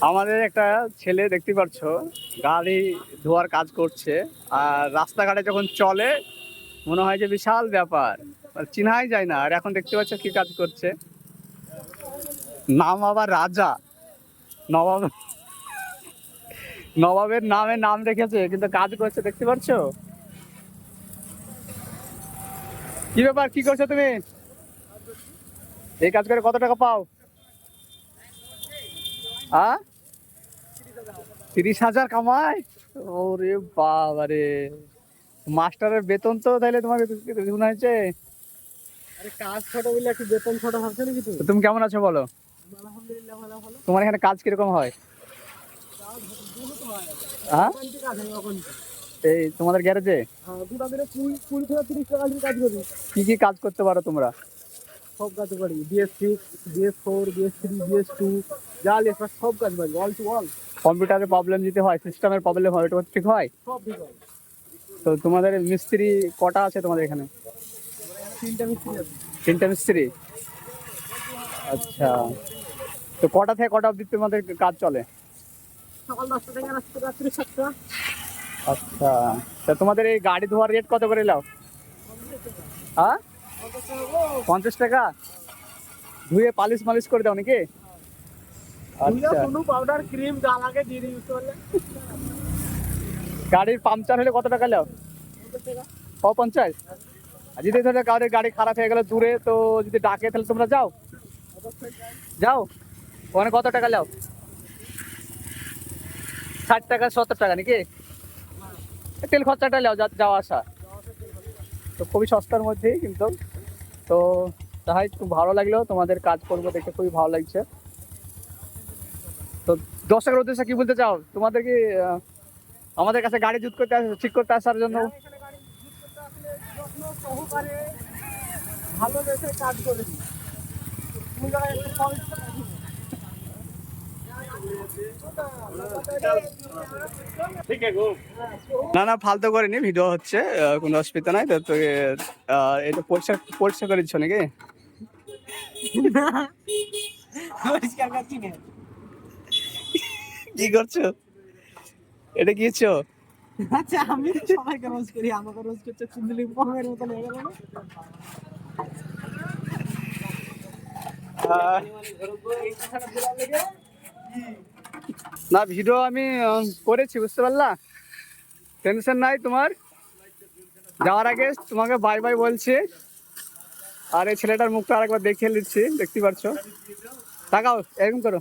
আমাদের একটা ছেলে দেখতে পাচ্ছ গাড়ি ধোয়ার কাজ করছে, আর রাস্তাঘাটে যখন চলে মনে হয় যে বিশাল ব্যাপার, মানে চিনাই যায় না। আর এখন দেখতে পাচ্ছ কি কাজ করছে, নাম আবার রাজা। নবাব, নবাবের নামে নাম রেখেছে কিন্তু কাজ করছে, দেখতে পাচ্ছ। কি ব্যাপার, কি করছো তুমি? এই কাজ করে কত টাকা পাও? 30,000 কামাই? ওরে বাবারে, মাস্টারের বেতন তো তাহলে তোমাকে মনে হয়েছে। আরে কাজ ছোট বলে একটু বেতন ছোট ভাবছো নাকি তুমি? তো তুমি কেমন আছো বলো? আলহামদুলিল্লাহ ভালো ভালো। তোমার এখানে কাজ কিরকম হয়? কাজ বহুত হয়। হ্যাঁ, কোনটি কাজ হয় এখন? এই তোমাদের গ্যারেজে হ্যাঁ, দুটা দিনে 20 থেকে 30 টাকা দিয়ে কাজ করি। কি কি কাজ করতে পারো তোমরা? সব কাজ করি, BS6, BS4, BS3, BS2, যা লেখা সব কাজ করি, অল টু অল। কম্পিউটারে প্রবলেম দিতে হয়, সিস্টেমের প্রবলেম হয়, ওটা ঠিক হয়? সব ঠিক হয়। তো তোমাদের মিস্ত্রি কটা আছে তোমাদের এখানে? 3টা মিস্ত্রি আছে। 3টে মিস্ত্রি? আচ্ছা, তো কটা থেকে কটা অবধি তোমাদের কাজ চলে? সকাল 10টা থেকে রাত্রি 7টা। আচ্ছা, তা তোমাদের এই গাড়ি ধোয়ার রেট কত করে নাও? হ্যাঁ, 50 টাকা? ধুয়ে পালিশ মালিশ করে দাও নাকি? আচ্ছা, কোনো পাউডার ক্রিম যা লাগে দিয়ে ইউজ করলে। গাড়ির পাংচার হলে কত টাকা নাও? 50? আর যদি ধরো কারোর গাড়ি খারাপ হয়ে গেল দূরে, তো যদি ডাকে তাহলে তোমরা যাও? যাও? ওখানে কত টাকা নাও? 60 টাকা 70 টাকা নাকি? তেল খরচাটা নাও যাওয়া আসা, তো খুবই সস্তার মধ্যেই কিন্তু। তো তাই খুব ভালো লাগলো, তোমাদের কাজ করবো দেখে খুবই ভালো লাগছে। তো দর্শকের উদ্দেশ্যে কি বলতে চাও? তোমাদের কি আমাদের কাছে গাড়ি জুত করতে ঠিক করতে আসার জন্য? এখানে গাড়ি ইউজ করতে আসলে যত্ন সহকারে ভালো দেখে কাজ করে দিই। তুমি যারা একটু সমস্যা থাকি না না, ফালতু করিনি, ভিডিও হচ্ছে, কোনো অসুবিধা নাই। তো এটা পরিষ্কার পরিষ্কার করে দিচ্ছ নাকি? পরিষ্কার করছি না। কি করছো? এটা কি হচ্ছে? আচ্ছা, আমি তো সবাইকে রোজ করি, আমাকে রোজ করছে চুন্দুলি পমের মতন হয়ে গেল না? না, ভিডিও আমি করেছি, বুঝতে পারলা, টেনশন নাই তোমার। যাওয়ার আগে তোমাকে বাই বাই বলছি, আর এই ছেলেটার মুখটা আরেকবার দেখিয়ে নিচ্ছি, দেখতে পাচ্ছ। তাকাও, এরকম করো।